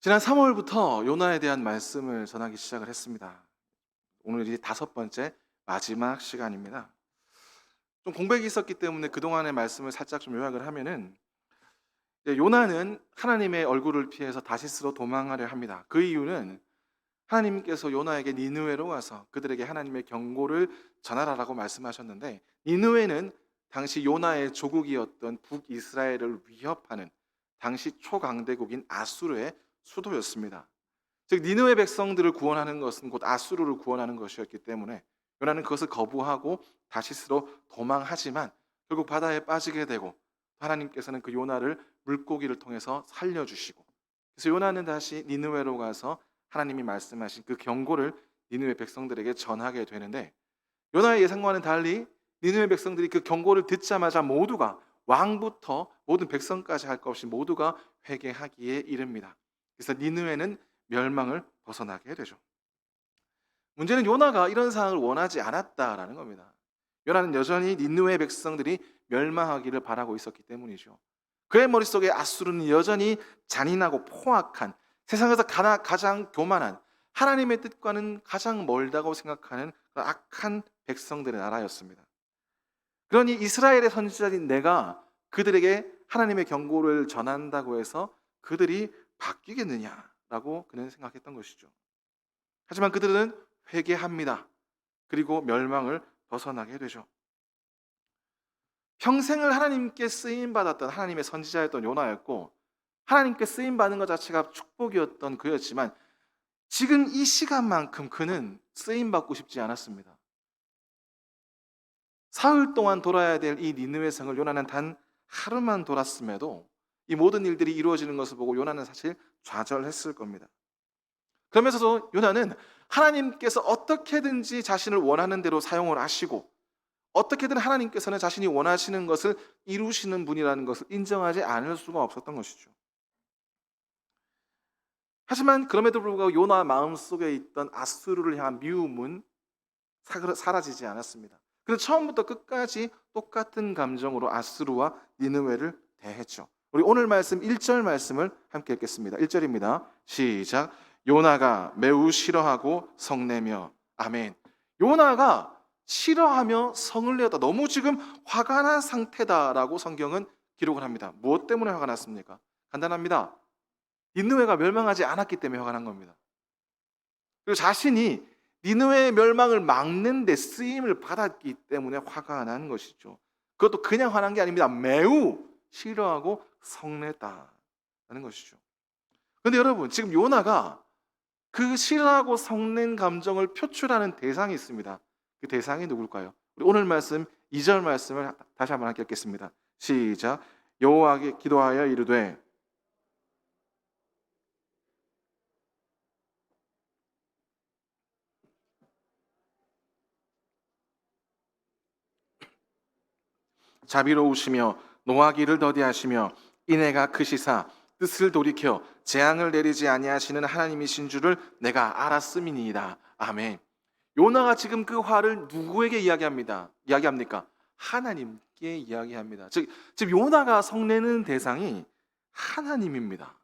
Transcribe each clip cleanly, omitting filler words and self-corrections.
지난 3월부터 요나에 대한 말씀을 전하기 시작을 했습니다. 오늘이 5번째 마지막 시간입니다. 좀 공백이 있었기 때문에 그동안의 말씀을 살짝 좀 요약을 하면은, 이제 요나는 하나님의 얼굴을 피해서 다시스로 도망하려 합니다. 그 이유는 하나님께서 요나에게 니느웨로 와서 그들에게 하나님의 경고를 전하라라고 말씀하셨는데, 니느웨는 당시 요나의 조국이었던 북이스라엘을 위협하는 당시 초강대국인 아수르의 수도였습니다. 즉 니느웨 백성들을 구원하는 것은 곧 아수르를 구원하는 것이었기 때문에 요나는 그것을 거부하고 다시스로 도망하지만 결국 바다에 빠지게 되고, 하나님께서는 그 요나를 물고기를 통해서 살려주시고, 그래서 요나는 다시 니느웨로 가서 하나님이 말씀하신 그 경고를 니느웨 백성들에게 전하게 되는데, 요나의 예상과는 달리 니느웨 백성들이 그 경고를 듣자마자 모두가, 왕부터 모든 백성까지 할 것 없이 모두가 회개하기에 이릅니다. 그래서 니느웨는 멸망을 벗어나게 되죠. 문제는 요나가 이런 상황을 원하지 않았다라는 겁니다. 요나는 여전히 니느웨 백성들이 멸망하기를 바라고 있었기 때문이죠. 그의 머릿속에 아수르는 여전히 잔인하고 포악한, 세상에서 가장 교만한, 하나님의 뜻과는 가장 멀다고 생각하는 그 악한 백성들의 나라였습니다. 그러니 이스라엘의 선지자인 내가 그들에게 하나님의 경고를 전한다고 해서 그들이 바뀌겠느냐라고 그는 생각했던 것이죠. 하지만 그들은 회개합니다. 그리고 멸망을 벗어나게 되죠. 평생을 하나님께 쓰임받았던 하나님의 선지자였던 요나였고, 하나님께 쓰임받는 것 자체가 축복이었던 그였지만, 지금 이 시간만큼 그는 쓰임받고 싶지 않았습니다. 사흘 동안 돌아야 될 이 니느웨 성을 요나는 단 하루만 돌았음에도 이 모든 일들이 이루어지는 것을 보고 요나는 사실 좌절했을 겁니다. 그러면서도 요나는 하나님께서 어떻게든지 자신을 원하는 대로 사용을 하시고, 어떻게든 하나님께서는 자신이 원하시는 것을 이루시는 분이라는 것을 인정하지 않을 수가 없었던 것이죠. 하지만 그럼에도 불구하고 요나 마음속에 있던 아수르를 향한 미움은 사라지지 않았습니다. 그래서 처음부터 끝까지 똑같은 감정으로 아수르와 니느웨를 대했죠. 우리 오늘 말씀 1절 말씀을 함께 읽겠습니다. 1절입니다. 시작. 요나가 매우 싫어하고 성내며. 아멘. 요나가 싫어하며 성을 내었다. 너무 지금 화가 난 상태다라고 성경은 기록을 합니다. 무엇 때문에 화가 났습니까? 간단합니다. 니느웨가 멸망하지 않았기 때문에 화가 난 겁니다. 그리고 자신이 니느웨의 멸망을 막는 데 쓰임을 받았기 때문에 화가 난 것이죠. 그것도 그냥 화난 게 아닙니다. 매우 싫어하고 성냈다는 것이죠. 그런데 여러분, 지금 요나가 그 싫어하고 성낸 감정을 표출하는 대상이 있습니다. 그 대상이 누굴까요? 우리 오늘 말씀 2절 말씀을 다시 한번 함께 읽겠습니다. 시작. 여호와께 기도하여 이르되. 자비로우시며 노하기를 더디하시며 인애가 크시사 뜻을 돌이켜 재앙을 내리지 아니하시는 하나님이신 줄을 내가 알았음이니이다. 아멘. 요나가 지금 그 화를 누구에게 이야기합니까? 하나님께 이야기합니다. 즉 요나가 성내는 대상이 하나님입니다.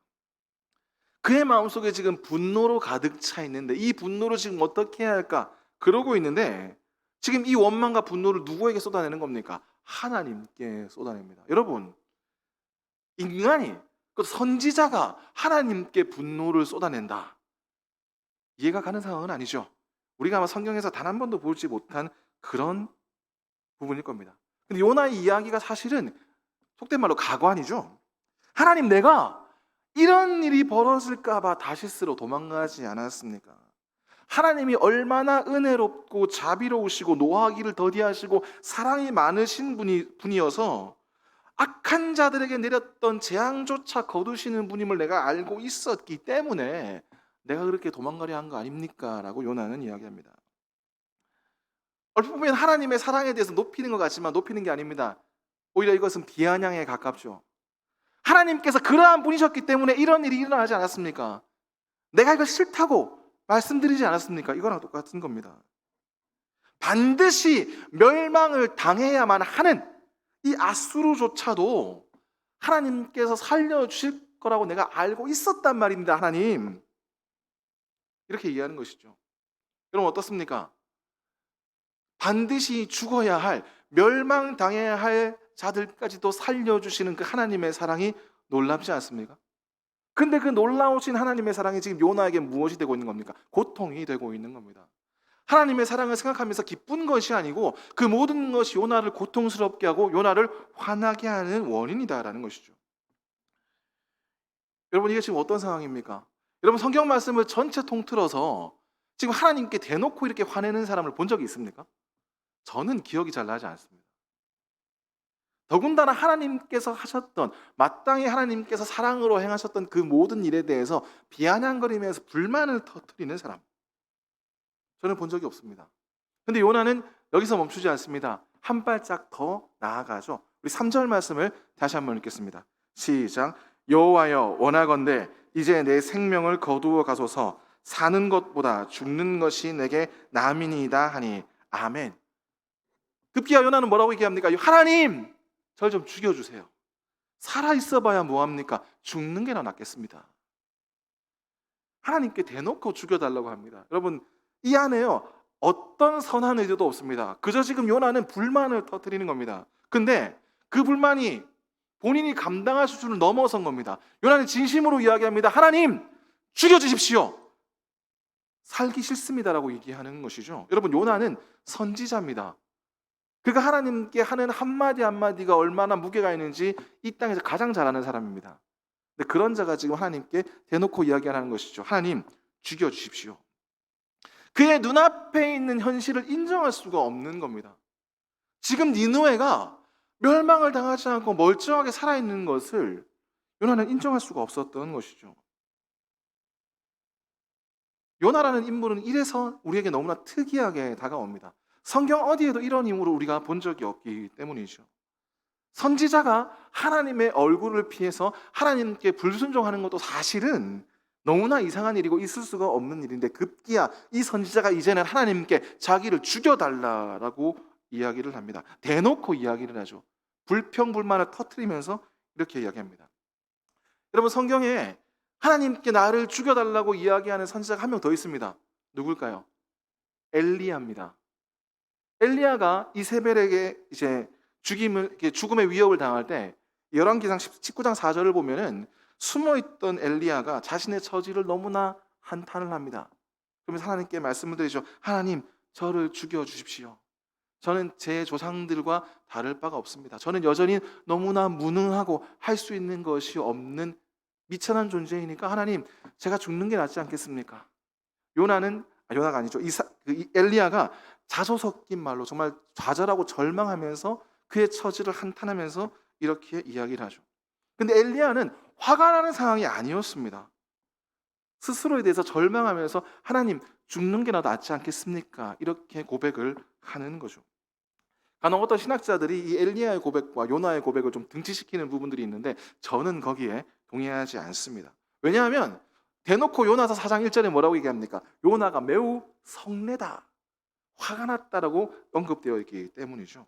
그의 마음속에 지금 분노로 가득 차 있는데, 이 분노를 지금 어떻게 해야 할까 그러고 있는데, 지금 이 원망과 분노를 누구에게 쏟아내는 겁니까? 하나님께 쏟아냅니다. 여러분, 인간이, 그 선지자가 하나님께 분노를 쏟아낸다, 이해가 가는 상황은 아니죠. 우리가 아마 성경에서 단 한 번도 보지 못한 그런 부분일 겁니다. 근데 요나의 이야기가 사실은 속된 말로 가관이죠. 하나님, 내가 이런 일이 벌어질까 봐 다시스로 도망가지 않았습니까? 하나님이 얼마나 은혜롭고 자비로우시고 노하기를 더디하시고 사랑이 많으신 분이어서 악한 자들에게 내렸던 재앙조차 거두시는 분임을 내가 알고 있었기 때문에 내가 그렇게 도망가려 한 거 아닙니까? 라고 요나는 이야기합니다. 얼핏 보면 하나님의 사랑에 대해서 높이는 것 같지만 높이는 게 아닙니다. 오히려 이것은 비아냥에 가깝죠. 하나님께서 그러한 분이셨기 때문에 이런 일이 일어나지 않았습니까? 내가 이걸 싫다고 말씀드리지 않았습니까? 이거랑 똑같은 겁니다. 반드시 멸망을 당해야만 하는 이 아수르조차도 하나님께서 살려주실 거라고 내가 알고 있었단 말입니다, 하나님. 이렇게 얘기하는 것이죠. 여러분 어떻습니까? 반드시 죽어야 할, 멸망당해야 할 자들까지도 살려주시는 그 하나님의 사랑이 놀랍지 않습니까? 근데 그 놀라우신 하나님의 사랑이 지금 요나에게 무엇이 되고 있는 겁니까? 고통이 되고 있는 겁니다. 하나님의 사랑을 생각하면서 기쁜 것이 아니고 그 모든 것이 요나를 고통스럽게 하고 요나를 화나게 하는 원인이다라는 것이죠. 여러분 이게 지금 어떤 상황입니까? 여러분 성경 말씀을 전체 통틀어서 지금 하나님께 대놓고 이렇게 화내는 사람을 본 적이 있습니까? 저는 기억이 잘 나지 않습니다. 더군다나 하나님께서 하셨던, 마땅히 하나님께서 사랑으로 행하셨던 그 모든 일에 대해서 비아냥거리면서 불만을 터뜨리는 사람, 저는 본 적이 없습니다. 근데 요나는 여기서 멈추지 않습니다. 한 발짝 더 나아가죠. 우리 3절 말씀을 다시 한번 읽겠습니다. 시작. 여호와여 원하건대 이제 내 생명을 거두어 가소서. 사는 것보다 죽는 것이 내게 남이니이다 하니 아멘. 급기야 요나는 뭐라고 얘기합니까? 하나님, 절 좀 죽여주세요. 살아있어 봐야 뭐합니까? 죽는 게 더 낫겠습니다. 하나님께 대놓고 죽여달라고 합니다. 여러분 이 안에요 어떤 선한 의도도 없습니다. 그저 지금 요나는 불만을 터뜨리는 겁니다. 근데 그 불만이 본인이 감당할 수준을 넘어선 겁니다. 요나는 진심으로 이야기합니다. 하나님 죽여주십시오. 살기 싫습니다라고 얘기하는 것이죠. 여러분 요나는 선지자입니다. 그가 하나님께 하는 한마디 한마디가 얼마나 무게가 있는지 이 땅에서 가장 잘 아는 사람입니다. 근데 그런 자가 지금 하나님께 대놓고 이야기하는 것이죠. 하나님 죽여주십시오. 그의 눈앞에 있는 현실을 인정할 수가 없는 겁니다. 지금 니느웨가 멸망을 당하지 않고 멀쩡하게 살아있는 것을 요나는 인정할 수가 없었던 것이죠. 요나라는 인물은 이래서 우리에게 너무나 특이하게 다가옵니다. 성경 어디에도 이런 인물을 우리가 본 적이 없기 때문이죠. 선지자가 하나님의 얼굴을 피해서 하나님께 불순종하는 것도 사실은 너무나 이상한 일이고 있을 수가 없는 일인데 급기야 이 선지자가 이제는 하나님께 자기를 죽여달라고 이야기를 합니다. 대놓고 이야기를 하죠. 불평불만을 터뜨리면서 이렇게 이야기합니다. 여러분 성경에 하나님께 나를 죽여달라고 이야기하는 선지자가 한 명 더 있습니다. 누굴까요? 엘리야입니다. 엘리야가 이세벨에게 이제 죽음의 위협을 당할 때 열왕기상 19장 4절을 보면은 숨어있던 엘리야가 자신의 처지를 너무나 한탄을 합니다. 그러면서 하나님께 말씀을 드리죠. 하나님 저를 죽여주십시오. 저는 제 조상들과 다를 바가 없습니다. 저는 여전히 너무나 무능하고 할 수 있는 것이 없는 미천한 존재이니까 하나님 제가 죽는 게 낫지 않겠습니까? 요나가 아니죠. 엘리야가 자소 섞인 말로 정말 좌절하고 절망하면서 그의 처지를 한탄하면서 이렇게 이야기를 하죠. 근데 엘리야는 화가 나는 상황이 아니었습니다. 스스로에 대해서 절망하면서 하나님 죽는 게 낫지 않겠습니까? 이렇게 고백을 하는 거죠. 간혹 어떤 신학자들이 이 엘리야의 고백과 요나의 고백을 좀 등치시키는 부분들이 있는데 저는 거기에 동의하지 않습니다. 왜냐하면 대놓고 요나서 4장 1절에 뭐라고 얘기합니까? 요나가 매우 성내다, 화가 났다라고 언급되어 있기 때문이죠.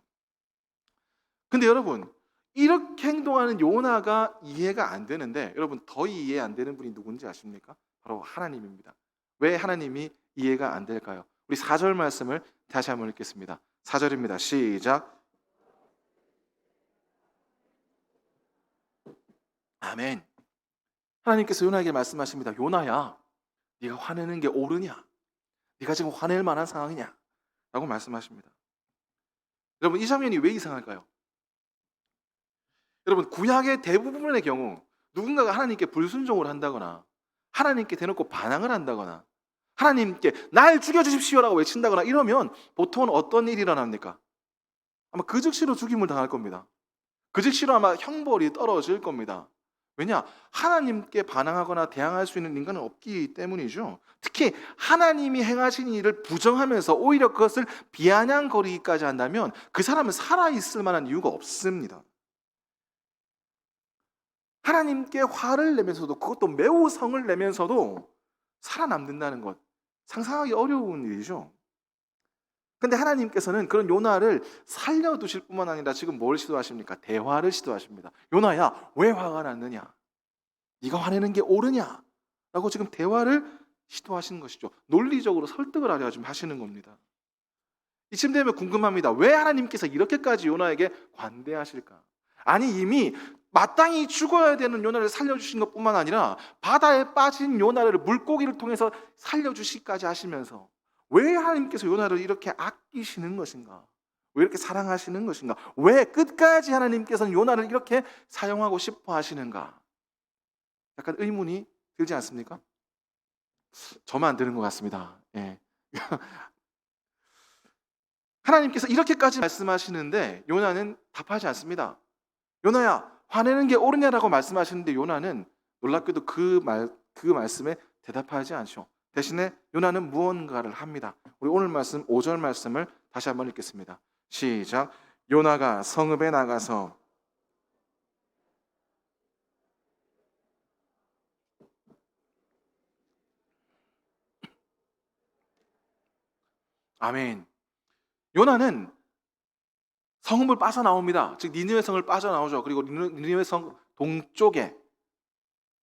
근데 여러분 이렇게 행동하는 요나가 이해가 안 되는데 여러분 더 이해 안 되는 분이 누군지 아십니까? 바로 하나님입니다. 왜 하나님이 이해가 안 될까요? 우리 4절 말씀을 다시 한번 읽겠습니다. 4절입니다. 시작. 아멘. 하나님께서 요나에게 말씀하십니다. 요나야, 네가 화내는 게 옳으냐? 네가 지금 화낼 만한 상황이냐? 라고 말씀하십니다. 여러분 이 장면이 왜 이상할까요? 여러분 구약의 대부분의 경우 누군가가 하나님께 불순종을 한다거나 하나님께 대놓고 반항을 한다거나 하나님께 날 죽여주십시오라고 외친다거나 이러면 보통은 어떤 일이 일어납니까? 아마 그 즉시로 죽임을 당할 겁니다. 그 즉시로 아마 형벌이 떨어질 겁니다. 왜냐? 하나님께 반항하거나 대항할 수 있는 인간은 없기 때문이죠. 특히 하나님이 행하신 일을 부정하면서 오히려 그것을 비아냥거리기까지 한다면 그 사람은 살아있을 만한 이유가 없습니다. 하나님께 화를 내면서도 그것도 매우 성을 내면서도 살아남는다는 것 상상하기 어려운 일이죠. 근데 하나님께서는 그런 요나를 살려두실 뿐만 아니라 지금 뭘 시도하십니까? 대화를 시도하십니다. 요나야 왜 화가 났느냐? 네가 화내는 게 옳으냐? 라고 지금 대화를 시도하시는 것이죠. 논리적으로 설득을 하려 좀 하시는 겁니다. 이쯤 되면 궁금합니다. 왜 하나님께서 이렇게까지 요나에게 관대하실까? 아니 이미 마땅히 죽어야 되는 요나를 살려주신 것뿐만 아니라 바다에 빠진 요나를 물고기를 통해서 살려주시기까지 하시면서 왜 하나님께서 요나를 이렇게 아끼시는 것인가? 왜 이렇게 사랑하시는 것인가? 왜 끝까지 하나님께서는 요나를 이렇게 사용하고 싶어 하시는가? 약간 의문이 들지 않습니까? 저만 안 드는 것 같습니다. 예. 하나님께서 이렇게까지 말씀하시는데 요나는 답하지 않습니다. 요나야, 화내는 게 옳으냐라고 말씀하시는데 요나는 놀랍게도 그 말씀에 대답하지 않죠. 대신에 요나는 무언가를 합니다. 우리 오늘 말씀 5절 말씀을 다시 한번 읽겠습니다. 시작. 요나가 성읍에 나가서 아멘. 요나는 성읍을 빠져나옵니다. 즉 니느웨 성을 빠져나오죠. 그리고 니느웨 성 동쪽에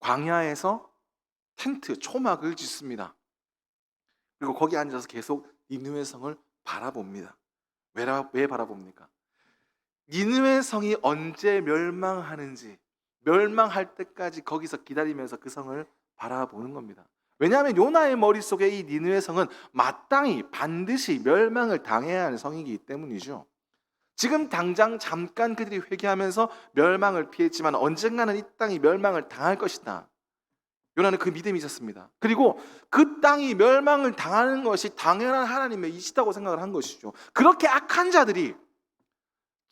광야에서 텐트, 초막을 짓습니다. 그리고 거기 앉아서 계속 니느웨 성을 바라봅니다. 왜 바라봅니까? 니느웨 성이 언제 멸망하는지, 멸망할 때까지 거기서 기다리면서 그 성을 바라보는 겁니다. 왜냐하면 요나의 머릿속에 이 니느웨 성은 마땅히 반드시 멸망을 당해야 하는 성이기 때문이죠. 지금 당장 잠깐 그들이 회개하면서 멸망을 피했지만 언젠가는 이 땅이 멸망을 당할 것이다. 요나는 그 믿음이 있었습니다. 그리고 그 땅이 멸망을 당하는 것이 당연한 하나님의 이시다고 생각을 한 것이죠. 그렇게 악한 자들이,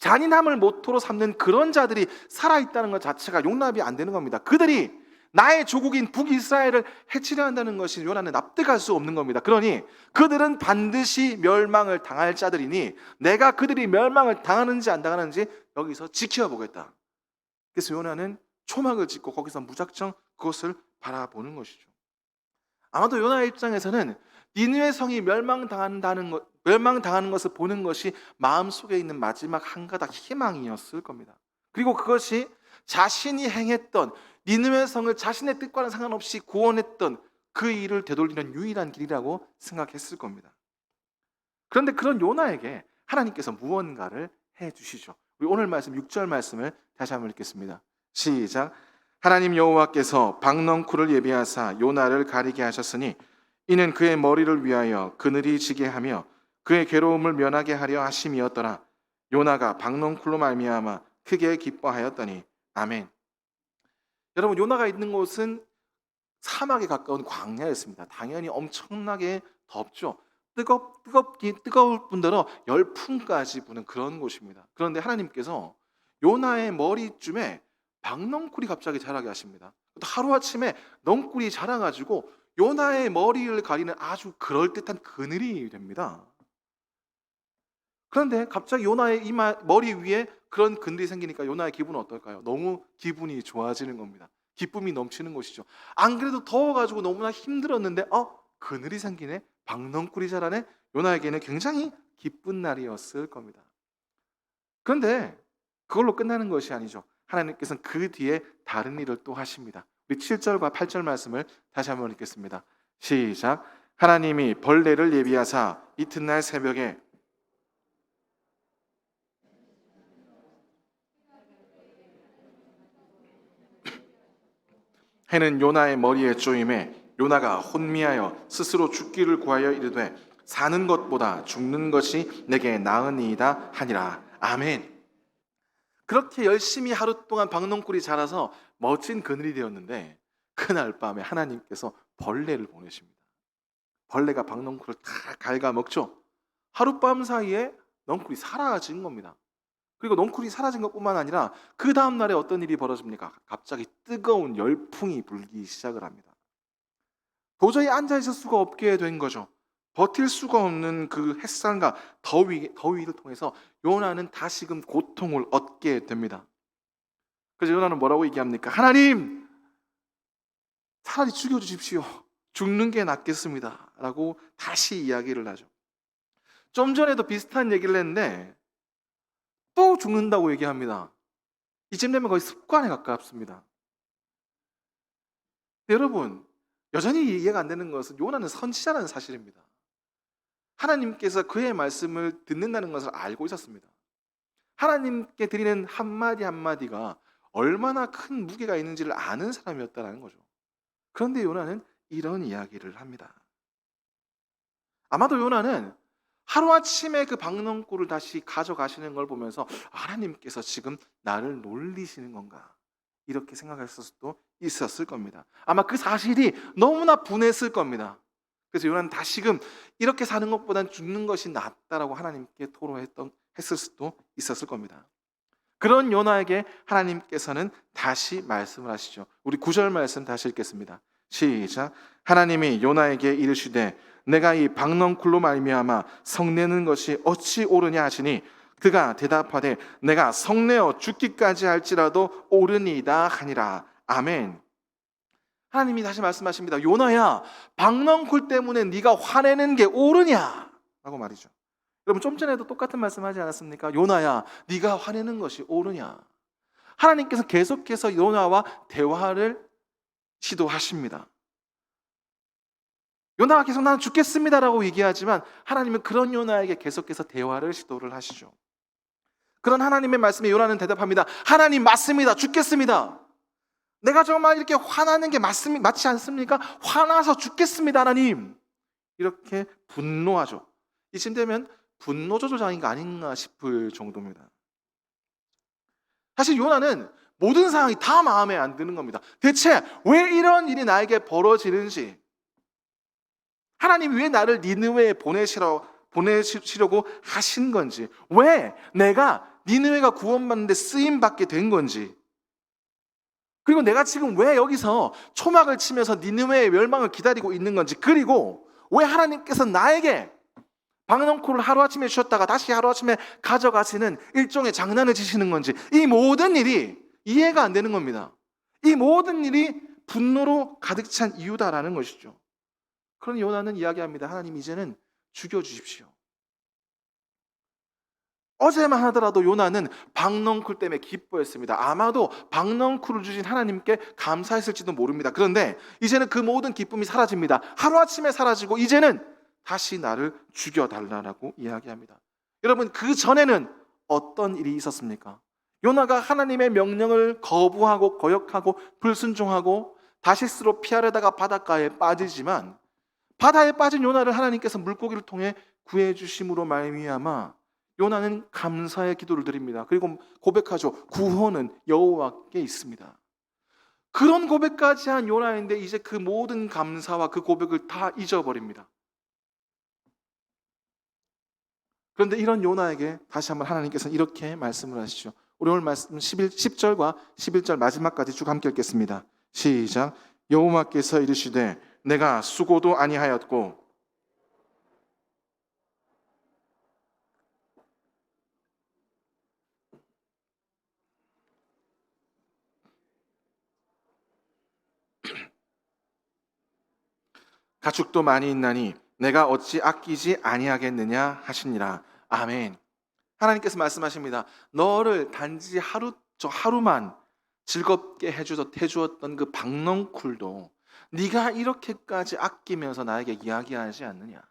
잔인함을 모토로 삼는 그런 자들이 살아있다는 것 자체가 용납이 안 되는 겁니다. 그들이 나의 조국인 북이스라엘을 해치려 한다는 것이 요나는 납득할 수 없는 겁니다. 그러니 그들은 반드시 멸망을 당할 자들이니 내가 그들이 멸망을 당하는지 안 당하는지 여기서 지켜보겠다. 그래서 요나는 초막을 짓고 거기서 무작정 그것을 바라보는 것이죠. 아마도 요나의 입장에서는 니느웨 성이 멸망당하는 것을 보는 것이 마음속에 있는 마지막 한 가닥 희망이었을 겁니다. 그리고 그것이 자신이 행했던 니느웨 성을 자신의 뜻과는 상관없이 구원했던 그 일을 되돌리는 유일한 길이라고 생각했을 겁니다. 그런데 그런 요나에게 하나님께서 무언가를 해주시죠. 우리 오늘 말씀 6절 말씀을 다시 한번 읽겠습니다. 시작. 하나님 여호와께서 박넝쿨을 예비하사 요나를 가리게 하셨으니 이는 그의 머리를 위하여 그늘이 지게 하며 그의 괴로움을 면하게 하려 하심이었더라. 요나가 박넝쿨로 말미암아 크게 기뻐하였더니 아멘. 여러분, 요나가 있는 곳은 사막에 가까운 광야였습니다. 당연히 엄청나게 덥죠. 뜨거울 뿐더러 열풍까지 부는 그런 곳입니다. 그런데 하나님께서 요나의 머리쯤에 박넝쿨이 갑자기 자라게 하십니다. 하루아침에 넝쿨이 자라가지고 요나의 머리를 가리는 아주 그럴듯한 그늘이 됩니다. 그런데 갑자기 요나의 머리 위에 그런 그늘이 생기니까 요나의 기분은 어떨까요? 너무 기분이 좋아지는 겁니다. 기쁨이 넘치는 것이죠. 안 그래도 더워가지고 너무나 힘들었는데 그늘이 생기네? 박넝쿨이 자라네? 요나에게는 굉장히 기쁜 날이었을 겁니다. 그런데 그걸로 끝나는 것이 아니죠. 하나님께서는 그 뒤에 다른 일을 또 하십니다. 우리 7절과 8절 말씀을 다시 한번 읽겠습니다. 시작. 하나님이 벌레를 예비하사 이튿날 새벽에 해는 요나의 머리에 쪼임에 요나가 혼미하여 스스로 죽기를 구하여 이르되 사는 것보다 죽는 것이 내게 나으니이다 하니라. 아멘. 그렇게 열심히 하루 동안 박넝쿨이 자라서 멋진 그늘이 되었는데 그날 밤에 하나님께서 벌레를 보내십니다. 벌레가 박넝쿨을 다 갉아먹죠. 하룻밤 사이에 넝쿨이 사라진 겁니다. 그리고 넝쿨이 사라진 것뿐만 아니라 그 다음 날에 어떤 일이 벌어집니까? 갑자기 뜨거운 열풍이 불기 시작을 합니다. 도저히 앉아있을 수가 없게 된 거죠. 버틸 수가 없는 그 햇살과 더위를 통해서 요나는 다시금 고통을 얻게 됩니다. 그래서 요나는 뭐라고 얘기합니까? 하나님! 차라리 죽여주십시오. 죽는 게 낫겠습니다. 라고 다시 이야기를 하죠. 좀 전에도 비슷한 얘기를 했는데 또 죽는다고 얘기합니다. 이쯤 되면 거의 습관에 가깝습니다. 여러분, 여전히 이해가 안 되는 것은 요나는 선지자라는 사실입니다. 하나님께서 그의 말씀을 듣는다는 것을 알고 있었습니다. 하나님께 드리는 한마디 한마디가 얼마나 큰 무게가 있는지를 아는 사람이었다는 거죠. 그런데 요나는 이런 이야기를 합니다. 아마도 요나는 하루아침에 그 박넝쿨을 다시 가져가시는 걸 보면서 하나님께서 지금 나를 놀리시는 건가, 이렇게 생각했을 수도 있었을 겁니다. 아마 그 사실이 너무나 분했을 겁니다. 그래서 요나는 다시금 이렇게 사는 것보단 죽는 것이 낫다라고 하나님께 했을 수도 있었을 겁니다. 그런 요나에게 하나님께서는 다시 말씀을 하시죠. 우리 9절 말씀 다시 읽겠습니다. 시작. 하나님이 요나에게 이르시되 내가 이 박넝쿨로 말미암아 성내는 것이 어찌 옳으냐 하시니 그가 대답하되 내가 성내어 죽기까지 할지라도 옳으니이다 하니라. 아멘. 하나님이 다시 말씀하십니다. 요나야, 박넝쿨 때문에 네가 화내는 게 옳으냐? 라고 말이죠. 여러분, 좀 전에도 똑같은 말씀하지 않았습니까? 요나야, 네가 화내는 것이 옳으냐? 하나님께서 계속해서 요나와 대화를 시도하십니다. 요나가 계속 나는 죽겠습니다라고 얘기하지만 하나님은 그런 요나에게 계속해서 대화를 시도를 하시죠. 그런 하나님의 말씀에 요나는 대답합니다. 하나님, 맞습니다. 죽겠습니다. 내가 정말 이렇게 화나는 게 맞지 않습니까? 화나서 죽겠습니다, 하나님. 이렇게 분노하죠. 이쯤 되면 분노 조절장애가 아닌가 싶을 정도입니다. 사실 요나는 모든 상황이 다 마음에 안 드는 겁니다. 대체 왜 이런 일이 나에게 벌어지는지, 하나님이 왜 나를 니느웨에 보내시려고 하신 건지, 왜 내가 니느웨가 구원받는데 쓰임받게 된 건지, 그리고 내가 지금 왜 여기서 초막을 치면서 니느웨의 멸망을 기다리고 있는 건지, 그리고 왜 하나님께서 나에게 박넝쿨을 하루아침에 주셨다가 다시 하루아침에 가져가시는 일종의 장난을 치시는 건지, 이 모든 일이 이해가 안 되는 겁니다. 이 모든 일이 분노로 가득 찬 이유다라는 것이죠. 그런 요나는 이야기합니다. 하나님, 이제는 죽여주십시오. 어제만 하더라도 요나는 박넝쿨 때문에 기뻐했습니다. 아마도 박넝쿨을 주신 하나님께 감사했을지도 모릅니다. 그런데 이제는 그 모든 기쁨이 사라집니다. 하루아침에 사라지고 이제는 다시 나를 죽여달라고 이야기합니다. 여러분, 그 전에는 어떤 일이 있었습니까? 요나가 하나님의 명령을 거부하고 거역하고 불순종하고 다시스로 피하려다가 바닷가에 빠지지만, 바다에 빠진 요나를 하나님께서 물고기를 통해 구해주심으로 말미암아 요나는 감사의 기도를 드립니다. 그리고 고백하죠. 구원은 여호와께 있습니다. 그런 고백까지 한 요나인데 이제 그 모든 감사와 그 고백을 다 잊어버립니다. 그런데 이런 요나에게 다시 한번 하나님께서는 이렇게 말씀을 하시죠. 우리 오늘 말씀 10절과 11절 마지막까지 쭉 함께 읽겠습니다. 시작. 여호와께서 이르시되 내가 수고도 아니하였고 가축도 많이 있나니 내가 어찌 아끼지 아니하겠느냐 하시니라. 아멘. 하나님께서 말씀하십니다. 너를 단지 하루만 즐겁게 해주었던 그 박넝쿨도 네가 이렇게까지 아끼면서 나에게 이야기하지 않느냐.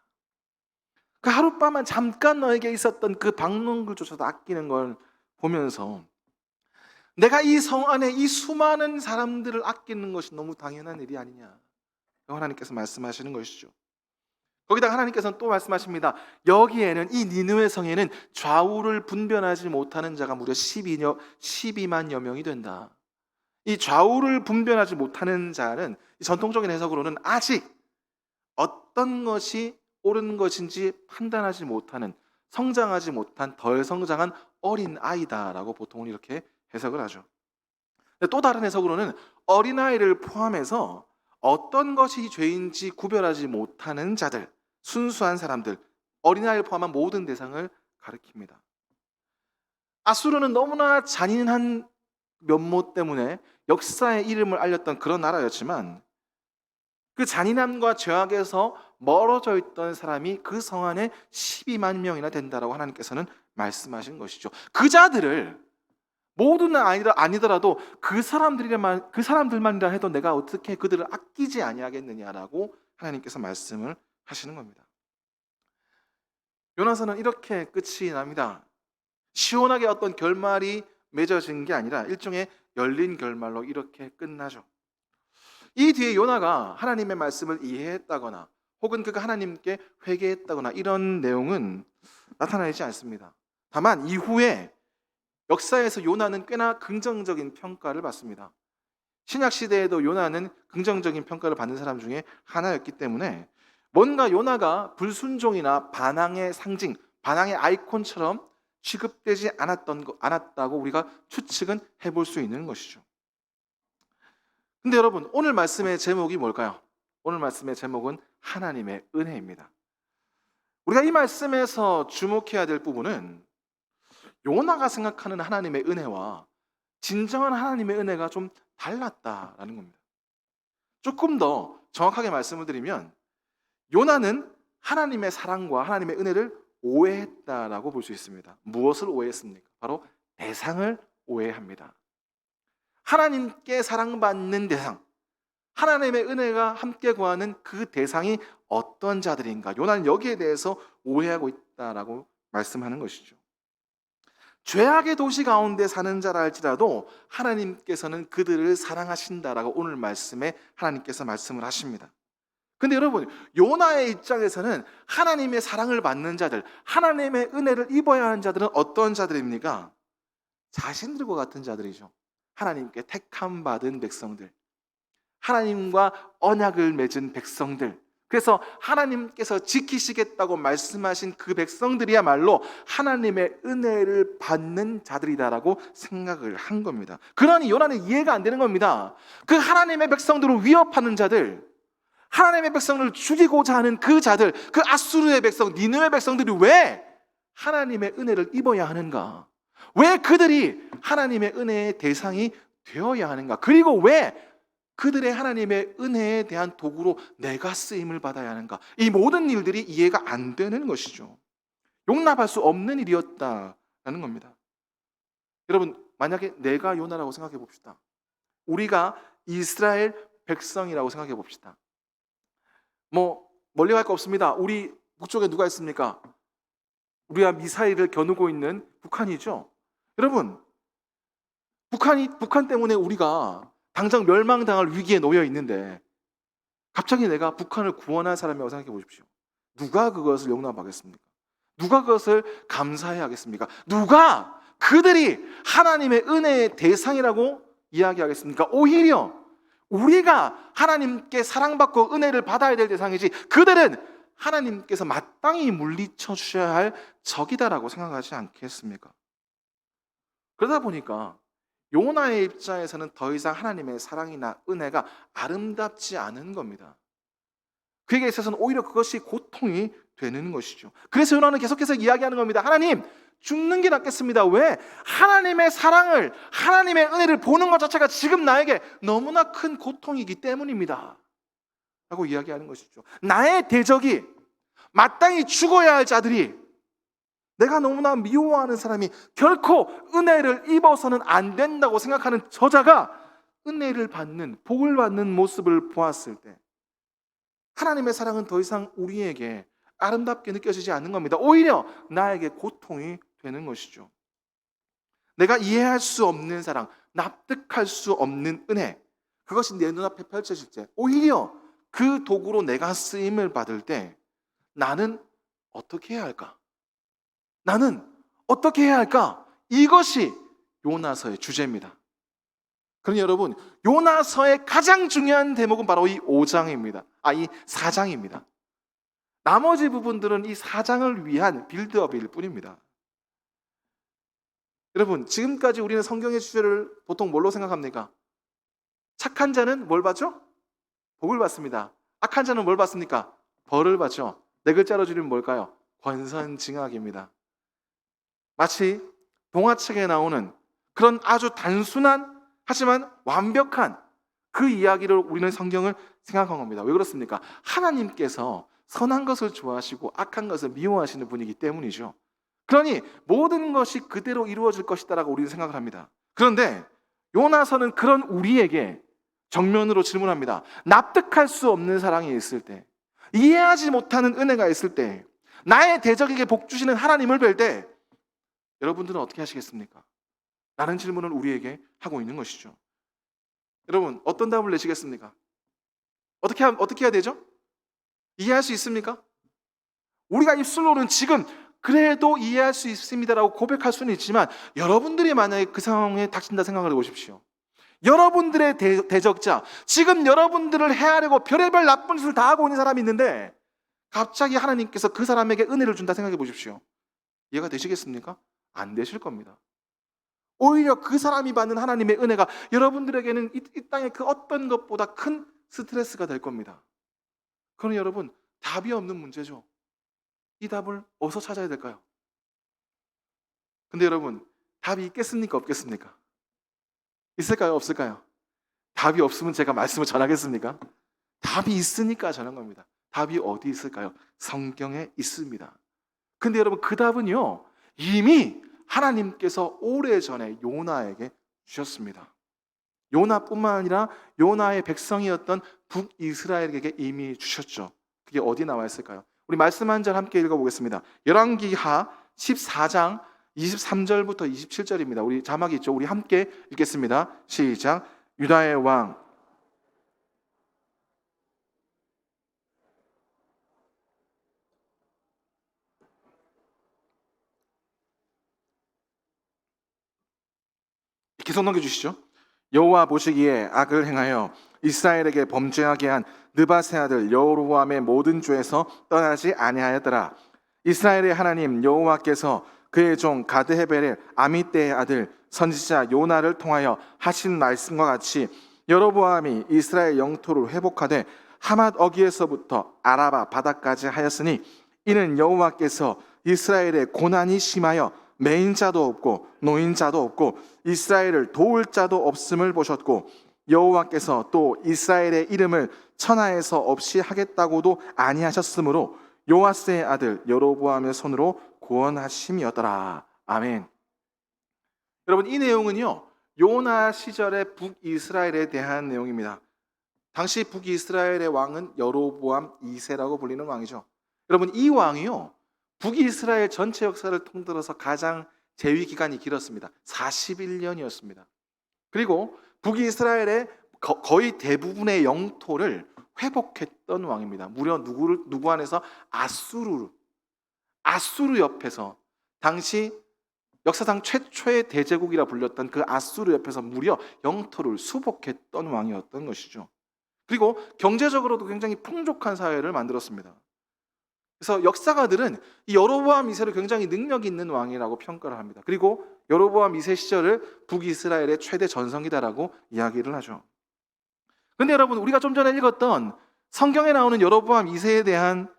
그 하룻밤만 잠깐 너에게 있었던 그 박넝쿨조차도 아끼는 걸 보면서 내가 이 성 안에 이 수많은 사람들을 아끼는 것이 너무 당연한 일이 아니냐, 하나님께서 말씀하시는 것이죠. 거기다가 하나님께서는 또 말씀하십니다. 여기에는, 이 니느웨 성에는 좌우를 분별하지 못하는 자가 무려 12만여 명이 된다. 이 좌우를 분별하지 못하는 자는 전통적인 해석으로는 아직 어떤 것이 옳은 것인지 판단하지 못하는, 성장하지 못한 덜 성장한 어린 아이다라고 보통은 이렇게 해석을 하죠. 또 다른 해석으로는 어린아이를 포함해서 어떤 것이 죄인지 구별하지 못하는 자들, 순수한 사람들, 어린아이를 포함한 모든 대상을 가리킵니다. 아수르는 너무나 잔인한 면모 때문에 역사의 이름을 알렸던 그런 나라였지만, 그 잔인함과 죄악에서 멀어져 있던 사람이 그 성 안에 12만 명이나 된다라고 하나님께서는 말씀하신 것이죠. 그 자들을 모두는 아니더라도 그 사람들만이라 해도 내가 어떻게 그들을 아끼지 아니하겠느냐라고 하나님께서 말씀을 하시는 겁니다. 요나서는 이렇게 끝이 납니다. 시원하게 어떤 결말이 맺어진 게 아니라 일종의 열린 결말로 이렇게 끝나죠. 이 뒤에 요나가 하나님의 말씀을 이해했다거나 혹은 그가 하나님께 회개했다거나 이런 내용은 나타나지 않습니다. 다만 이후에 역사에서 요나는 꽤나 긍정적인 평가를 받습니다. 신약 시대에도 요나는 긍정적인 평가를 받는 사람 중에 하나였기 때문에 뭔가 요나가 불순종이나 반항의 상징, 반항의 아이콘처럼 취급되지 않았다고 우리가 추측은 해볼 수 있는 것이죠. 근데 여러분, 오늘 말씀의 제목이 뭘까요? 오늘 말씀의 제목은 하나님의 은혜입니다. 우리가 이 말씀에서 주목해야 될 부분은 요나가 생각하는 하나님의 은혜와 진정한 하나님의 은혜가 좀 달랐다라는 겁니다. 조금 더 정확하게 말씀을 드리면 요나는 하나님의 사랑과 하나님의 은혜를 오해했다라고 볼 수 있습니다. 무엇을 오해했습니까? 바로 대상을 오해합니다. 하나님께 사랑받는 대상, 하나님의 은혜가 함께 구하는 그 대상이 어떤 자들인가? 요나는 여기에 대해서 오해하고 있다라고 말씀하는 것이죠. 죄악의 도시 가운데 사는 자라 할지라도 하나님께서는 그들을 사랑하신다라고 오늘 말씀에 하나님께서 말씀을 하십니다. 근데 여러분, 요나의 입장에서는 하나님의 사랑을 받는 자들, 하나님의 은혜를 입어야 하는 자들은 어떤 자들입니까? 자신들과 같은 자들이죠. 하나님께 택함 받은 백성들, 하나님과 언약을 맺은 백성들, 그래서 하나님께서 지키시겠다고 말씀하신 그 백성들이야말로 하나님의 은혜를 받는 자들이다라고 생각을 한 겁니다. 그러니 요나는 이해가 안 되는 겁니다. 그 하나님의 백성들을 위협하는 자들, 하나님의 백성을 죽이고자 하는 그 자들, 그 아수르의 백성, 니느웨 백성들이 왜 하나님의 은혜를 입어야 하는가? 왜 그들이 하나님의 은혜의 대상이 되어야 하는가? 그리고 왜 그들의 하나님의 은혜에 대한 도구로 내가 쓰임을 받아야 하는가? 이 모든 일들이 이해가 안 되는 것이죠. 용납할 수 없는 일이었다라는 겁니다. 여러분, 만약에 내가 요나라고 생각해 봅시다. 우리가 이스라엘 백성이라고 생각해 봅시다. 멀리 갈 거 없습니다. 우리 북쪽에 누가 있습니까? 우리가 미사일을 겨누고 있는 북한이죠. 여러분, 북한 때문에 우리가 당장 멸망당할 위기에 놓여 있는데 갑자기 내가 북한을 구원할 사람이라고 생각해 보십시오. 누가 그것을 용납하겠습니까? 누가 그것을 감사해 하겠습니까? 누가 그들이 하나님의 은혜의 대상이라고 이야기하겠습니까? 오히려 우리가 하나님께 사랑받고 은혜를 받아야 될 대상이지 그들은 하나님께서 마땅히 물리쳐 주셔야 할 적이다라고 생각하지 않겠습니까? 그러다 보니까 요나의 입장에서는 더 이상 하나님의 사랑이나 은혜가 아름답지 않은 겁니다. 그에게 있어서는 오히려 그것이 고통이 되는 것이죠. 그래서 요나는 계속해서 이야기하는 겁니다. 하나님, 죽는 게 낫겠습니다. 왜? 하나님의 사랑을, 하나님의 은혜를 보는 것 자체가 지금 나에게 너무나 큰 고통이기 때문입니다. 라고 이야기하는 것이죠. 나의 대적이, 마땅히 죽어야 할 자들이, 내가 너무나 미워하는 사람이 결코 은혜를 입어서는 안 된다고 생각하는 저자가 은혜를 받는, 복을 받는 모습을 보았을 때 하나님의 사랑은 더 이상 우리에게 아름답게 느껴지지 않는 겁니다. 오히려 나에게 고통이 되는 것이죠. 내가 이해할 수 없는 사랑, 납득할 수 없는 은혜, 그것이 내 눈앞에 펼쳐질 때 오히려 그 도구로 내가 쓰임을 받을 때 나는 어떻게 해야 할까? 나는 어떻게 해야 할까? 이것이 요나서의 주제입니다. 그러니 여러분, 요나서의 가장 중요한 대목은 바로 이 5장입니다. 이 4장입니다. 나머지 부분들은 이 4장을 위한 빌드업일 뿐입니다. 여러분, 지금까지 우리는 성경의 주제를 보통 뭘로 생각합니까? 착한 자는 뭘 받죠? 복을 받습니다. 악한 자는 뭘 받습니까? 벌을 받죠. 네 글자로 줄이면 뭘까요? 권선징악입니다. 마치 동화책에 나오는 그런 아주 단순한 하지만 완벽한 그 이야기를 우리는 성경을 생각한 겁니다. 왜 그렇습니까? 하나님께서 선한 것을 좋아하시고 악한 것을 미워하시는 분이기 때문이죠. 그러니 모든 것이 그대로 이루어질 것이다라고 우리는 생각을 합니다. 그런데 요나서는 그런 우리에게 정면으로 질문합니다. 납득할 수 없는 사랑이 있을 때, 이해하지 못하는 은혜가 있을 때, 나의 대적에게 복 주시는 하나님을 뵐 때 여러분들은 어떻게 하시겠습니까? 라는 질문을 우리에게 하고 있는 것이죠. 여러분, 어떤 답을 내시겠습니까? 어떻게 해야 되죠? 이해할 수 있습니까? 우리가 입술로는 지금 그래도 이해할 수 있습니다라고 고백할 수는 있지만, 여러분들이 만약에 그 상황에 닥친다 생각을 해보십시오. 여러분들의 대적자, 지금 여러분들을 해하려고 별의별 나쁜 짓을 다 하고 있는 사람이 있는데 갑자기 하나님께서 그 사람에게 은혜를 준다 생각해 보십시오. 이해가 되시겠습니까? 안 되실 겁니다. 오히려 그 사람이 받는 하나님의 은혜가 여러분들에게는 이 땅의 그 어떤 것보다 큰 스트레스가 될 겁니다. 그러니 여러분, 답이 없는 문제죠. 이 답을 어디서 찾아야 될까요? 근데 여러분, 답이 있겠습니까? 없겠습니까? 있을까요? 없을까요? 답이 없으면 제가 말씀을 전하겠습니까? 답이 있으니까 전한 겁니다. 답이 어디 있을까요? 성경에 있습니다. 근데 여러분, 그 답은요, 이미 하나님께서 오래전에 요나에게 주셨습니다. 요나뿐만 아니라 요나의 백성이었던 북이스라엘에게 이미 주셨죠. 그게 어디 나와 있을까요? 우리 말씀 한 절 함께 읽어보겠습니다. 열왕기하 14장 23절부터 27절입니다. 우리 자막이 있죠? 우리 함께 읽겠습니다. 시작. 유다의 왕 계속 넘겨주시죠. 여호와 보시기에 악을 행하여 이스라엘에게 범죄하게 한 느바세 아들 여로보암의 모든 죄에서 떠나지 아니하였더라. 이스라엘의 하나님 여호와께서 그의 종 가드헤벨의 아미떼의 아들 선지자 요나를 통하여 하신 말씀과 같이 여로보암이 이스라엘 영토를 회복하되 하맛 어귀에서부터 아라바 바다까지 하였으니 이는 여호와께서 이스라엘의 고난이 심하여 매인자도 없고 노인자도 없고 이스라엘을 도울 자도 없음을 보셨고 여호와께서 또 이스라엘의 이름을 천하에서 없이 하겠다고도 아니하셨으므로 요아스의 아들 여로보암의 손으로 구원하심이었더라. 아멘. 여러분, 이 내용은요, 요나 시절의 북이스라엘에 대한 내용입니다. 당시 북이스라엘의 왕은 여로보암 2세라고 불리는 왕이죠. 여러분, 이 왕이요, 북이스라엘 전체 역사를 통틀어서 가장 재위 기간이 길었습니다. 41년이었습니다. 그리고 북이스라엘의 거의 대부분의 영토를 회복했던 왕입니다. 무려 누구 안에서? 아수르 옆에서, 당시 역사상 최초의 대제국이라 불렸던 그 아수르 옆에서 무려 영토를 수복했던 왕이었던 것이죠. 그리고 경제적으로도 굉장히 풍족한 사회를 만들었습니다. 그래서 역사가들은 이 여로보암 2세를 굉장히 능력 있는 왕이라고 평가를 합니다. 그리고 여로보암 2세 시절을 북이스라엘의 최대 전성기다라고 이야기를 하죠. 근데 여러분, 우리가 좀 전에 읽었던 성경에 나오는 여로보암 2세에 대한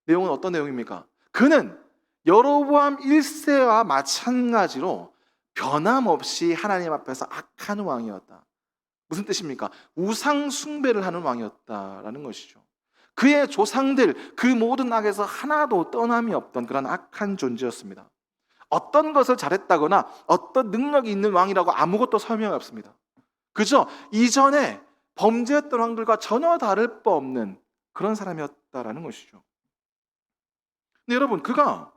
내용은 어떤 내용입니까? 그는 여로보암 1세와 마찬가지로 변함없이 하나님 앞에서 악한 왕이었다. 무슨 뜻입니까? 우상 숭배를 하는 왕이었다라는 것이죠. 그의 조상들 그 모든 악에서 하나도 떠남이 없던 그런 악한 존재였습니다. 어떤 것을 잘했다거나 어떤 능력이 있는 왕이라고 아무것도 설명이 없습니다. 그저 이전에 범죄했던 왕들과 전혀 다를 바 없는 그런 사람이었다라는 것이죠. 근데 여러분, 그가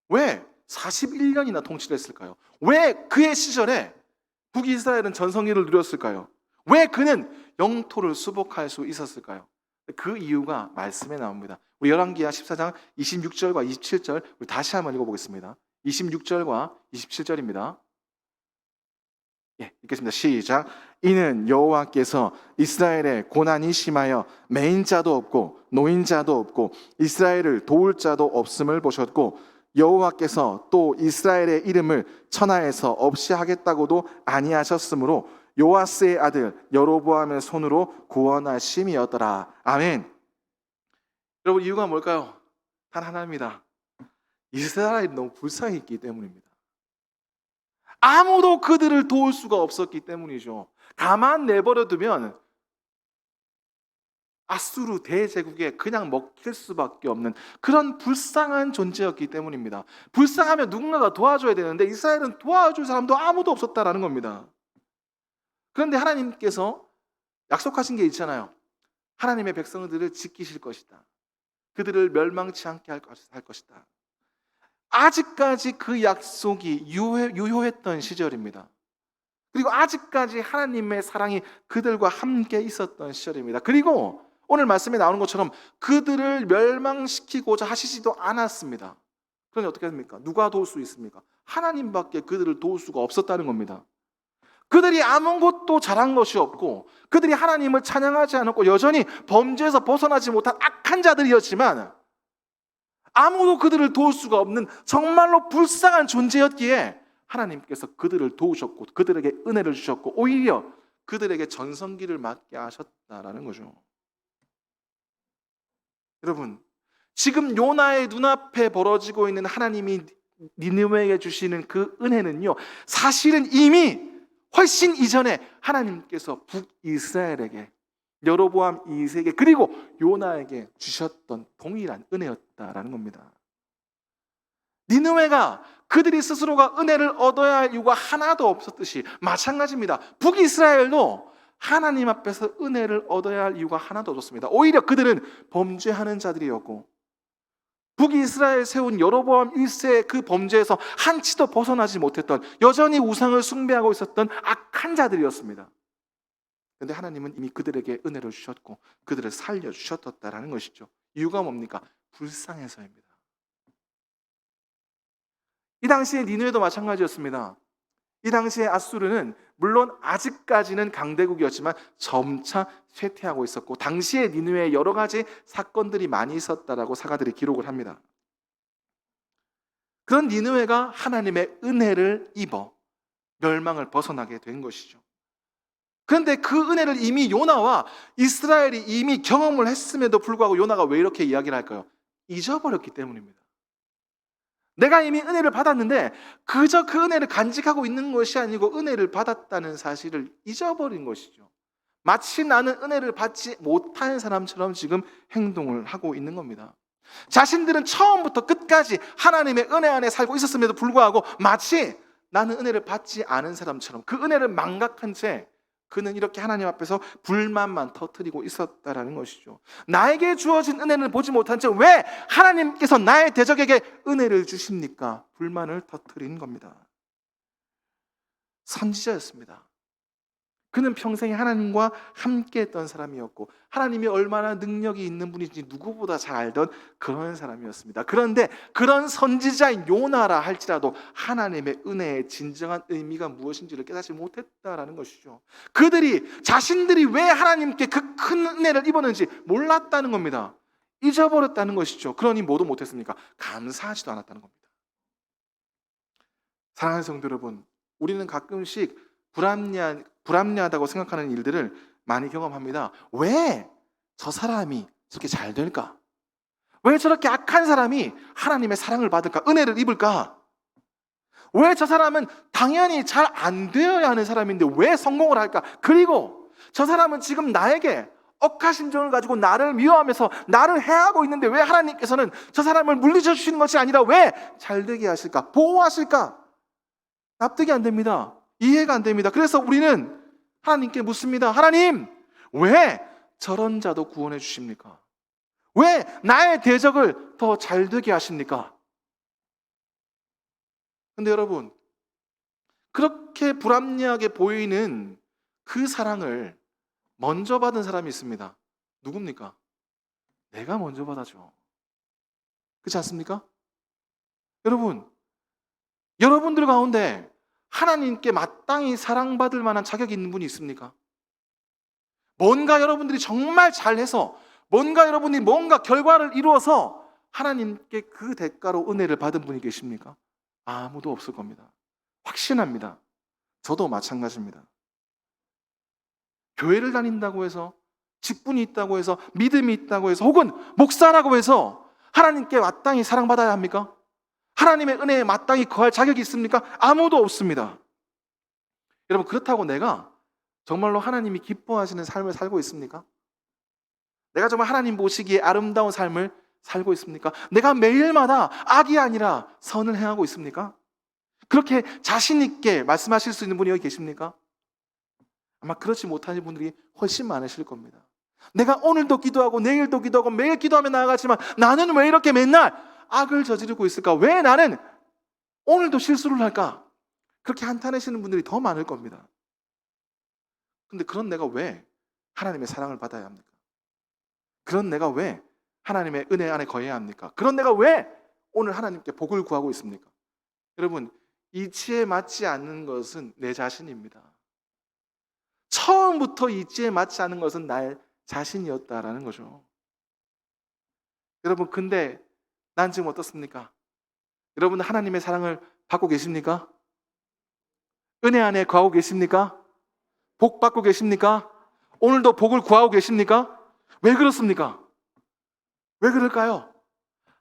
왜 41년이나 통치를 했을까요? 왜 그의 시절에 북이스라엘은 전성기를 누렸을까요? 왜 그는 영토를 수복할 수 있었을까요? 그 이유가 말씀에 나옵니다. 우리 열왕기하 14장 26절과 27절 우리 다시 한번 읽어보겠습니다. 26절과 27절입니다. 읽겠습니다. 시작. 이는 여호와께서 이스라엘의 고난이 심하여 매인자도 없고 노인자도 없고 이스라엘을 도울 자도 없음을 보셨고 여호와께서 또 이스라엘의 이름을 천하에서 없이 하겠다고도 아니하셨으므로 요아스의 아들 여로보암의 손으로 구원하심이었더라. 아멘. 여러분, 이유가 뭘까요? 단 하나입니다. 이스라엘이 너무 불쌍했기 때문입니다. 아무도 그들을 도울 수가 없었기 때문이죠. 가만 내버려 두면 아수르 대제국에 그냥 먹힐 수밖에 없는 그런 불쌍한 존재였기 때문입니다. 불쌍하면 누군가가 도와줘야 되는데 이스라엘은 도와줄 사람도 아무도 없었다라는 겁니다. 그런데 하나님께서 약속하신 게 있잖아요. 하나님의 백성들을 지키실 것이다. 그들을 멸망치 않게 할 것이다. 아직까지 그 약속이 유효했던 시절입니다. 그리고 아직까지 하나님의 사랑이 그들과 함께 있었던 시절입니다. 그리고 오늘 말씀에 나오는 것처럼 그들을 멸망시키고자 하시지도 않았습니다. 그런데 어떻게 됩니까? 누가 도울 수 있습니까? 하나님밖에 그들을 도울 수가 없었다는 겁니다. 그들이 아무것도 잘한 것이 없고 그들이 하나님을 찬양하지 않았고 여전히 범죄에서 벗어나지 못한 악한 자들이었지만 아무도 그들을 도울 수가 없는 정말로 불쌍한 존재였기에 하나님께서 그들을 도우셨고 그들에게 은혜를 주셨고 오히려 그들에게 전성기를 맞게 하셨다라는 거죠. 여러분, 지금 요나의 눈앞에 벌어지고 있는 하나님이 니느웨에게 주시는 그 은혜는요, 사실은 이미 훨씬 이전에 하나님께서 북이스라엘에게, 여로보암 2세에게 그리고 요나에게 주셨던 동일한 은혜였다라는 겁니다. 니느웨가 그들이 스스로가 은혜를 얻어야 할 이유가 하나도 없었듯이 마찬가지입니다. 북이스라엘도 하나님 앞에서 은혜를 얻어야 할 이유가 하나도 없었습니다. 오히려 그들은 범죄하는 자들이었고 북이스라엘 세운 여로보암 1세의 그 범죄에서 한치도 벗어나지 못했던, 여전히 우상을 숭배하고 있었던 악한 자들이었습니다. 그런데 하나님은 이미 그들에게 은혜를 주셨고 그들을 살려주셨다라는 것이죠. 이유가 뭡니까? 불쌍해서입니다. 이 당시에 니느웨도 마찬가지였습니다. 이 당시에 아수르는 물론 아직까지는 강대국이었지만 점차 쇠퇴하고 있었고 당시에 니느웨에 여러 가지 사건들이 많이 있었다라고 사가들이 기록을 합니다. 그런 니느웨가 하나님의 은혜를 입어 멸망을 벗어나게 된 것이죠. 그런데 그 은혜를 이미 요나와 이스라엘이 이미 경험을 했음에도 불구하고 요나가 왜 이렇게 이야기를 할까요? 잊어버렸기 때문입니다. 내가 이미 은혜를 받았는데 그저 그 은혜를 간직하고 있는 것이 아니고 은혜를 받았다는 사실을 잊어버린 것이죠. 마치 나는 은혜를 받지 못한 사람처럼 지금 행동을 하고 있는 겁니다. 자신들은 처음부터 끝까지 하나님의 은혜 안에 살고 있었음에도 불구하고 마치 나는 은혜를 받지 않은 사람처럼 그 은혜를 망각한 채 그는 이렇게 하나님 앞에서 불만만 터뜨리고 있었다라는 것이죠. 나에게 주어진 은혜를 보지 못한 채 왜 하나님께서 나의 대적에게 은혜를 주십니까? 불만을 터뜨린 겁니다. 선지자였습니다. 그는 평생에 하나님과 함께했던 사람이었고 하나님이 얼마나 능력이 있는 분인지 누구보다 잘 알던 그런 사람이었습니다. 그런데 그런 선지자인 요나라 할지라도 하나님의 은혜의 진정한 의미가 무엇인지를 깨닫지 못했다라는 것이죠. 그들이 자신들이 왜 하나님께 그 큰 은혜를 입었는지 몰랐다는 겁니다. 잊어버렸다는 것이죠. 그러니 뭐도 못했습니까? 감사하지도 않았다는 겁니다. 사랑하는 성도 여러분, 우리는 가끔씩 불합리하다고 생각하는 일들을 많이 경험합니다. 왜 저 사람이 저렇게 잘 될까? 왜 저렇게 악한 사람이 하나님의 사랑을 받을까? 은혜를 입을까? 왜 저 사람은 당연히 잘 안 되어야 하는 사람인데 왜 성공을 할까? 그리고 저 사람은 지금 나에게 억하심정을 가지고 나를 미워하면서 나를 해하고 있는데 왜 하나님께서는 저 사람을 물리쳐 주시는 것이 아니라 왜 잘 되게 하실까? 보호하실까? 납득이 안 됩니다. 이해가 안 됩니다. 그래서 우리는 하나님께 묻습니다. 하나님, 왜 저런 자도 구원해 주십니까? 왜 나의 대적을 더 잘 되게 하십니까? 근데 여러분, 그렇게 불합리하게 보이는 그 사랑을 먼저 받은 사람이 있습니다. 누굽니까? 내가 먼저 받아줘. 그렇지 않습니까? 여러분들 가운데 하나님께 마땅히 사랑받을 만한 자격이 있는 분이 있습니까? 뭔가 여러분들이 정말 잘해서 뭔가 결과를 이루어서 하나님께 그 대가로 은혜를 받은 분이 계십니까? 아무도 없을 겁니다. 확신합니다. 저도 마찬가지입니다. 교회를 다닌다고 해서, 직분이 있다고 해서, 믿음이 있다고 해서, 혹은 목사라고 해서 하나님께 마땅히 사랑받아야 합니까? 하나님의 은혜에 마땅히 거할 자격이 있습니까? 아무도 없습니다. 여러분, 그렇다고 내가 정말로 하나님이 기뻐하시는 삶을 살고 있습니까? 내가 정말 하나님 보시기에 아름다운 삶을 살고 있습니까? 내가 매일마다 악이 아니라 선을 행하고 있습니까? 그렇게 자신 있게 말씀하실 수 있는 분이 여기 계십니까? 아마 그렇지 못하는 분들이 훨씬 많으실 겁니다. 내가 오늘도 기도하고 내일도 기도하고 매일 기도하며 나아가지만 나는 왜 이렇게 맨날 악을 저지르고 있을까? 왜 나는 오늘도 실수를 할까? 그렇게 한탄하시는 분들이 더 많을 겁니다. 근데 그런 내가 왜 하나님의 사랑을 받아야 합니까? 그런 내가 왜 하나님의 은혜 안에 거해야 합니까? 그런 내가 왜 오늘 하나님께 복을 구하고 있습니까? 여러분, 이치에 맞지 않는 것은 내 자신입니다. 처음부터 이치에 맞지 않는 것은 나 자신이었다라는 거죠. 여러분, 근데 난 지금 어떻습니까? 여러분, 하나님의 사랑을 받고 계십니까? 은혜 안에 거하고 계십니까? 복 받고 계십니까? 오늘도 복을 구하고 계십니까? 왜 그렇습니까? 왜 그럴까요?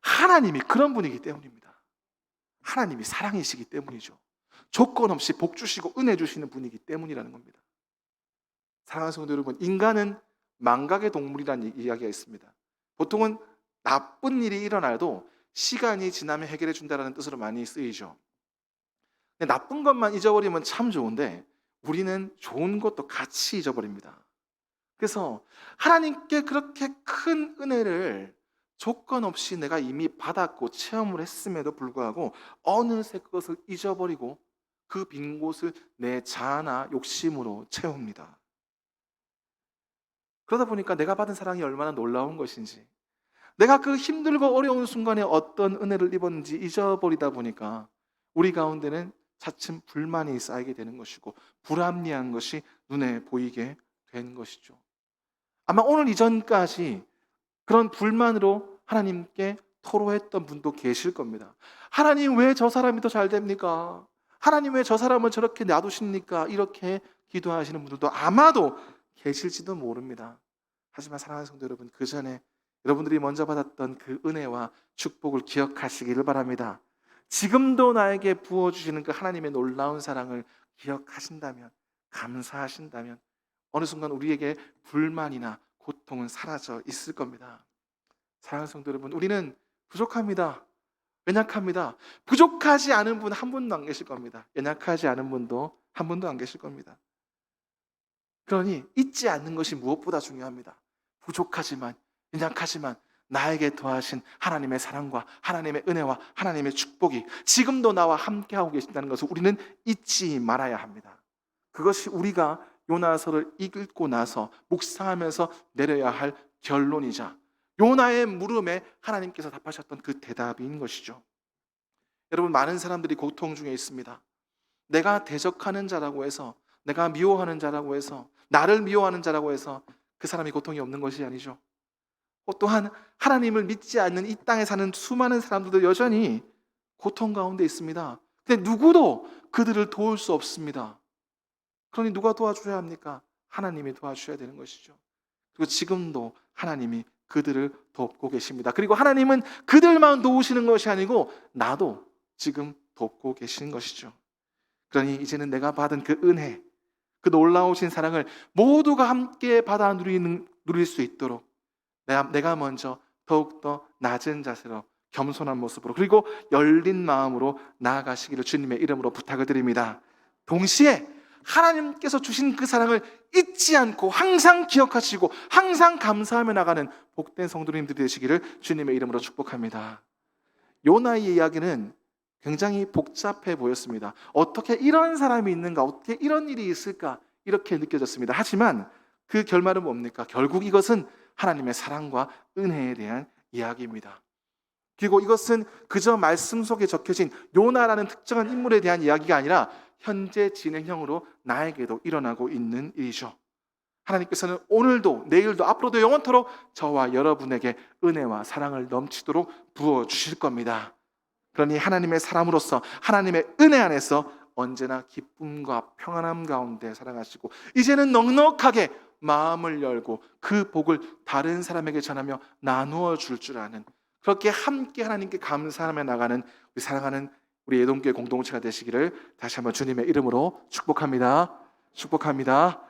하나님이 그런 분이기 때문입니다. 하나님이 사랑이시기 때문이죠. 조건 없이 복 주시고 은혜 주시는 분이기 때문이라는 겁니다. 사랑하는 성도 여러분, 인간은 망각의 동물이라는 이야기가 있습니다. 보통은 나쁜 일이 일어나도 시간이 지나면 해결해 준다는 뜻으로 많이 쓰이죠. 근데 나쁜 것만 잊어버리면 참 좋은데 우리는 좋은 것도 같이 잊어버립니다. 그래서 하나님께 그렇게 큰 은혜를 조건 없이 내가 이미 받았고 체험을 했음에도 불구하고 어느새 그것을 잊어버리고 그 빈 곳을 내 자아나 욕심으로 채웁니다. 그러다 보니까 내가 받은 사랑이 얼마나 놀라운 것인지, 내가 그 힘들고 어려운 순간에 어떤 은혜를 입었는지 잊어버리다 보니까 우리 가운데는 차츰 불만이 쌓이게 되는 것이고 불합리한 것이 눈에 보이게 된 것이죠. 아마 오늘 이전까지 그런 불만으로 하나님께 토로했던 분도 계실 겁니다. 하나님, 왜 저 사람이 더 잘 됩니까? 하나님, 왜 저 사람을 저렇게 놔두십니까? 이렇게 기도하시는 분들도 아마도 계실지도 모릅니다. 하지만 사랑하는 성도 여러분, 그 전에 여러분들이 먼저 받았던 그 은혜와 축복을 기억하시기를 바랍니다. 지금도 나에게 부어주시는 그 하나님의 놀라운 사랑을 기억하신다면, 감사하신다면 어느 순간 우리에게 불만이나 고통은 사라져 있을 겁니다. 사랑하는 성도 여러분, 우리는 부족합니다. 연약합니다. 부족하지 않은 분 한 분도 안 계실 겁니다. 연약하지 않은 분도 한 분도 안 계실 겁니다. 그러니 잊지 않는 것이 무엇보다 중요합니다. 부족하지만, 연약하지만 나에게 더하신 하나님의 사랑과 하나님의 은혜와 하나님의 축복이 지금도 나와 함께하고 계신다는 것을 우리는 잊지 말아야 합니다. 그것이 우리가 요나서를 읽고 나서 묵상하면서 내려야 할 결론이자 요나의 물음에 하나님께서 답하셨던 그 대답인 것이죠. 여러분, 많은 사람들이 고통 중에 있습니다. 내가 대적하는 자라고 해서, 내가 미워하는 자라고 해서, 나를 미워하는 자라고 해서 그 사람이 고통이 없는 것이 아니죠. 또한 하나님을 믿지 않는 이 땅에 사는 수많은 사람들도 여전히 고통 가운데 있습니다. 근데 누구도 그들을 도울 수 없습니다. 그러니 누가 도와줘야 합니까? 하나님이 도와주셔야 되는 것이죠. 그리고 지금도 하나님이 그들을 돕고 계십니다. 그리고 하나님은 그들만 도우시는 것이 아니고 나도 지금 돕고 계시는 것이죠. 그러니 이제는 내가 받은 그 은혜, 그 놀라우신 사랑을 모두가 함께 받아 누릴 수 있도록 내가 먼저 더욱더 낮은 자세로, 겸손한 모습으로, 그리고 열린 마음으로 나아가시기를 주님의 이름으로 부탁을 드립니다. 동시에 하나님께서 주신 그 사랑을 잊지 않고 항상 기억하시고 항상 감사하며 나가는 복된 성도님들이 되시기를 주님의 이름으로 축복합니다. 요나의 이야기는 굉장히 복잡해 보였습니다. 어떻게 이런 사람이 있는가, 어떻게 이런 일이 있을까, 이렇게 느껴졌습니다. 하지만 그 결말은 뭡니까? 결국 이것은 하나님의 사랑과 은혜에 대한 이야기입니다. 그리고 이것은 그저 말씀 속에 적혀진 요나라는 특정한 인물에 대한 이야기가 아니라 현재 진행형으로 나에게도 일어나고 있는 일이죠. 하나님께서는 오늘도, 내일도, 앞으로도 영원토록 저와 여러분에게 은혜와 사랑을 넘치도록 부어주실 겁니다. 그러니 하나님의 사람으로서 하나님의 은혜 안에서 언제나 기쁨과 평안함 가운데 살아가시고 이제는 넉넉하게 마음을 열고 그 복을 다른 사람에게 전하며 나누어 줄 줄 아는, 그렇게 함께 하나님께 감사하며 나가는 우리 사랑하는 우리 예동교회 공동체가 되시기를 다시 한번 주님의 이름으로 축복합니다. 축복합니다.